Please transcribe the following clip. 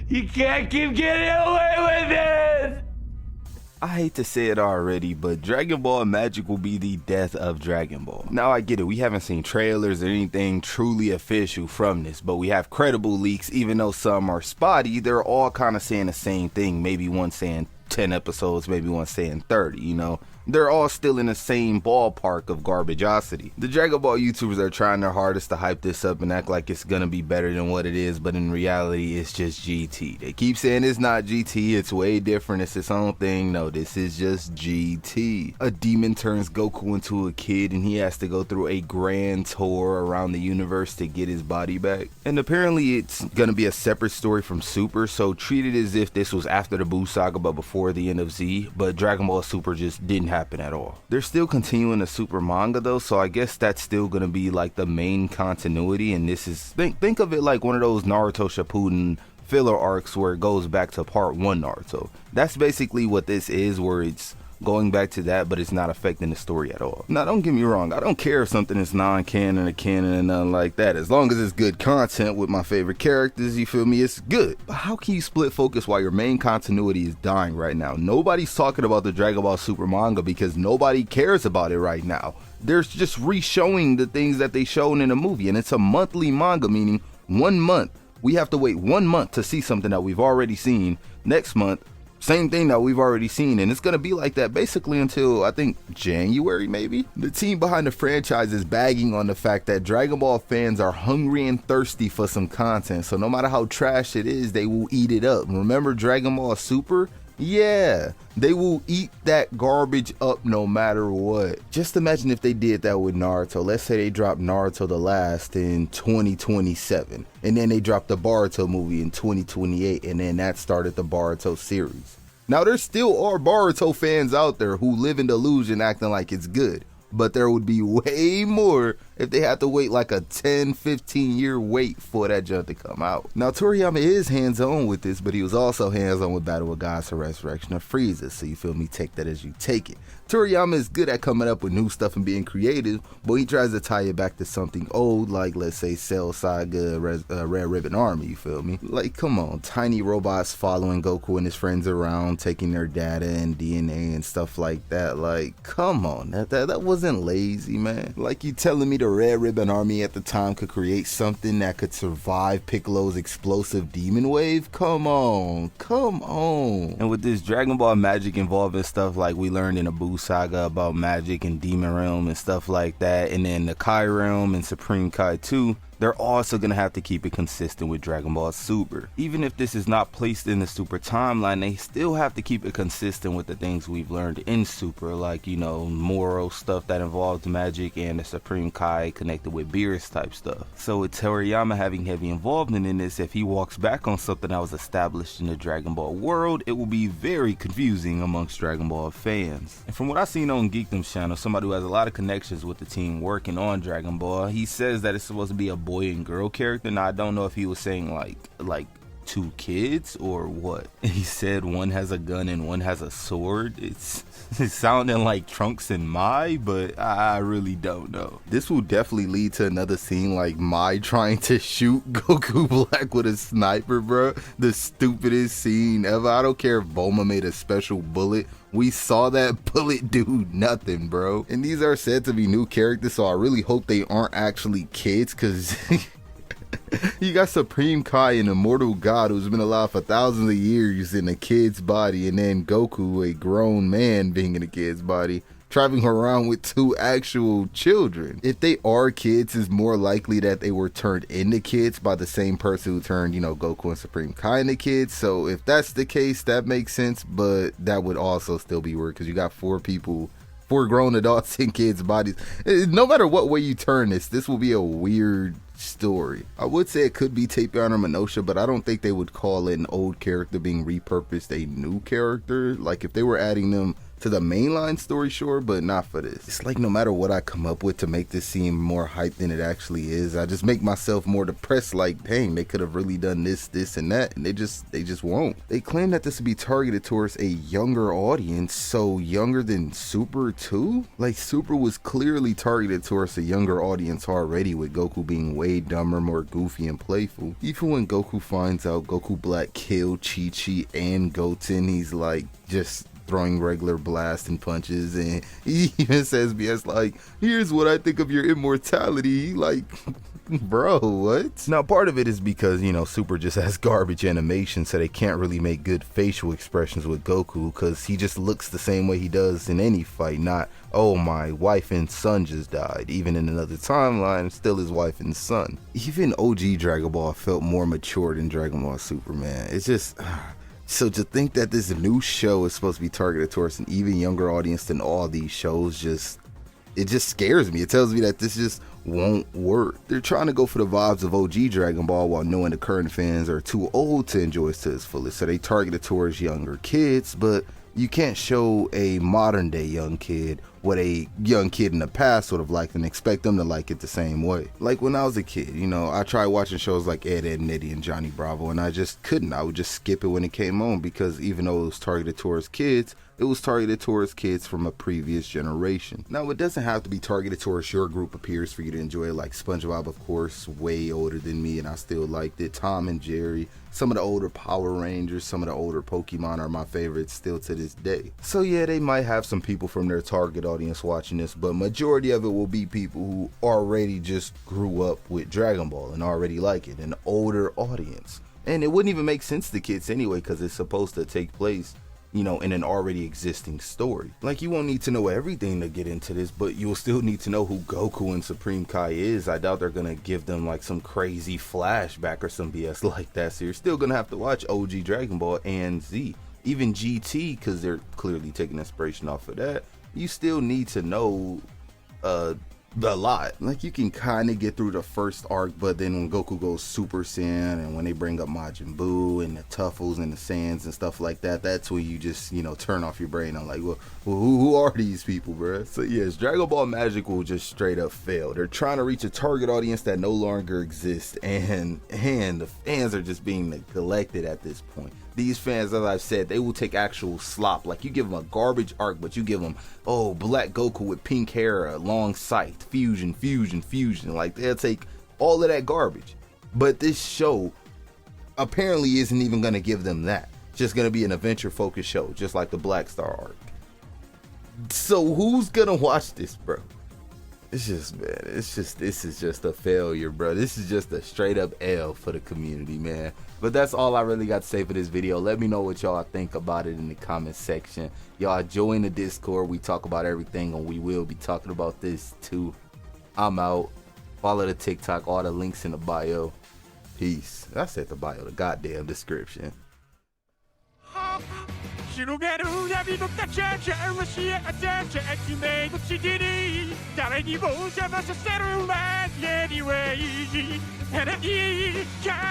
You can't keep getting away with this! I hate to say it already, but Dragon Ball Magic will be the death of Dragon Ball. Now I get it, we haven't seen trailers or anything truly official from this, but we have credible leaks. Even though some are spotty, they're all kind of saying the same thing. Maybe one saying 10 episodes, maybe one saying 30, you know? They're all still in the same ballpark of garbageosity. The Dragon Ball YouTubers are trying their hardest to hype this up and act like it's gonna be better than what it is, but in reality, it's just GT. They keep saying it's not GT, it's way different, it's its own thing. No, this is just GT. A demon turns Goku into a kid and he has to go through a grand tour around the universe to get his body back. And apparently it's gonna be a separate story from Super, so treat it as if this was after the Buu Saga but before the end of Z, but Dragon Ball Super just didn't happen at all. They're still continuing the Super manga though, so I guess that's still gonna be like the main continuity, and this is, think of it like one of those Naruto Shippuden filler arcs where it goes back to part 1 Naruto. That's basically what this is, where it's going back to that, but it's not affecting the story at all. Now don't get me wrong, I don't care if something is non-canon or canon and nothing like that. As long as it's good content with my favorite characters, you feel me, it's good. But how can you split focus while your main continuity is dying right now? Nobody's talking about the Dragon Ball Super manga because nobody cares about it right now. They're just re-showing the things that they shown in the movie, and it's a monthly manga, meaning 1 month. We have to wait 1 month to see something that we've already seen. Next month, same thing that we've already seen, and it's gonna be like that basically until I think January maybe. The team behind the franchise is bagging on the fact that Dragon Ball fans are hungry and thirsty for some content, so no matter how trash it is, they will eat it up. Remember Dragon Ball Super? Yeah, they will eat that garbage up no matter what. Just imagine if they did that with Naruto. Let's say they dropped Naruto the Last in 2027, and then they dropped the Boruto movie in 2028, and then that started the Boruto series. Now there still are Boruto fans out there who live in delusion acting like it's good, but there would be way more if they had to wait like a 10-15 year wait for that junk to come out. Now Toriyama is hands-on with this, but he was also hands-on with Battle of Gods or Resurrection of Frieza, so you feel me, take that as you take it. Toriyama is good at coming up with new stuff and being creative, but he tries to tie it back to something old, like let's say Cell Saga, Red Ribbon Army, you feel me? Like come on, tiny robots following Goku and his friends around, taking their data and DNA and stuff like that. Like come on, that wasn't lazy, man. Like you telling me the Red Ribbon Army at the time could create something that could survive Piccolo's explosive demon wave? Come on. And with this Dragon Ball Magic involving stuff like we learned in the Buu Saga about magic and demon realm and stuff like that, and then the Kai realm and Supreme Kai 2, they're also going to have to keep it consistent with Dragon Ball Super. Even if this is not placed in the Super timeline, they still have to keep it consistent with the things we've learned in Super, like, you know, moral stuff that involves magic and the Supreme Kai connected with Beerus type stuff. So with Toriyama having heavy involvement in this, if he walks back on something that was established in the Dragon Ball world, it will be very confusing amongst Dragon Ball fans. And from what I've seen on Geekdom's channel, somebody who has a lot of connections with the team working on Dragon Ball, he says that it's supposed to be a boy and girl character. Now I don't know if he was saying like 2 kids or what. He said one has a gun and one has a sword. It's sounding like Trunks and Mai, but I really don't know. This will definitely lead to another scene like Mai trying to shoot Goku Black with a sniper, bro. The stupidest scene ever. I don't care if Bulma made a special bullet. We saw that bullet do nothing, bro. And these are said to be new characters, so I really hope they aren't actually kids, because you got Supreme Kai, an immortal god who's been alive for thousands of years in a kid's body, and then Goku, a grown man being in a kid's body, traveling around with 2 actual children. If they are kids, it's more likely that they were turned into kids by the same person who turned, you know, Goku and Supreme Kai into kids. So if that's the case, that makes sense, but that would also still be weird because you got 4 grown adults in kids' bodies. No matter what way you turn this will be a weird story. I would say it could be Tapion or Minosha, but I don't think they would call it an old character being repurposed a new character. Like if they were adding them To the mainline story, sure, but not for this. It's like no matter what I come up with to make this seem more hype than it actually is, I just make myself more depressed. Like, dang, they could have really done this, and that, and they just won't. They claim that this would be targeted towards a younger audience, so younger than Super 2? Like, Super was clearly targeted towards a younger audience already, with Goku being way dumber, more goofy and playful. Even when Goku finds out Goku Black killed Chi-Chi and Goten, he's like, just throwing regular blasting punches, and he even says BS like, here's what I think of your immortality. Like, bro, what? Now, part of it is because, you know, Super just has garbage animation, so they can't really make good facial expressions with Goku, because he just looks the same way he does in any fight, not, oh, my wife and son just died. Even in another timeline, still his wife and son. Even OG Dragon Ball felt more mature than Dragon Ball Super, man. It's just... So to think that this new show is supposed to be targeted towards an even younger audience than all these shows, it just scares me. It tells me that this just won't work. They're trying to go for the vibes of OG Dragon Ball while knowing the current fans are too old to enjoy it to its fullest. So they target it towards younger kids, but you can't show a modern day young kid what a young kid in the past would have liked and expect them to like it the same way. Like when I was a kid, you know, I tried watching shows like Ed, Edd n Eddy and Johnny Bravo, and I just couldn't. I would just skip it when it came on, because even though it was targeted towards kids, it was targeted towards kids from a previous generation. Now, it doesn't have to be targeted towards your group of peers for you to enjoy it. Like SpongeBob, of course, way older than me, and I still liked it. Tom and Jerry, some of the older Power Rangers, some of the older Pokemon are my favorites still to this day. So yeah, they might have some people from their target audience watching this, but majority of it will be people who already just grew up with Dragon Ball and already like it, an older audience. And it wouldn't even make sense to kids anyway, because it's supposed to take place, you know, in an already existing story. Like, you won't need to know everything to get into this, but you'll still need to know who Goku and Supreme Kai is. I doubt they're gonna give them like some crazy flashback or some BS like that, so you're still gonna have to watch OG Dragon Ball and Z. Even GT, because they're clearly taking inspiration off of that. You still need to know a lot. Like, you can kind of get through the first arc, but then when Goku goes Super Saiyan and when they bring up Majin Buu and the Tuffles and the Saiyans and stuff like that, that's where you just, you know, turn off your brain. I'm like, well, who are these people, bruh? So yes, Dragon Ball Magical just straight up failed. They're trying to reach a target audience that no longer exists, and the fans are just being neglected at this point. These fans, as I've said, they will take actual slop. Like, you give them a garbage arc, but you give them, oh, Black Goku with pink hair, a long sight, fusion. Like, they'll take all of that garbage. But this show apparently isn't even going to give them that. It's just going to be an adventure-focused show, just like the Black Star arc. So who's going to watch this, bro? It's just, man, this is just a failure, bro. This is just a straight up L for the community, man. But that's all I really got to say for this video. Let me know what y'all think about it in the comment section. Y'all join the Discord. We talk about everything, and we will be talking about this too. I'm out. Follow the TikTok, all the links in the bio. Peace. I said the bio, the goddamn description. 広がる闇の中じゃわしあざじゃ決めのちぎり誰にも邪魔させる前 Anyway ただいいか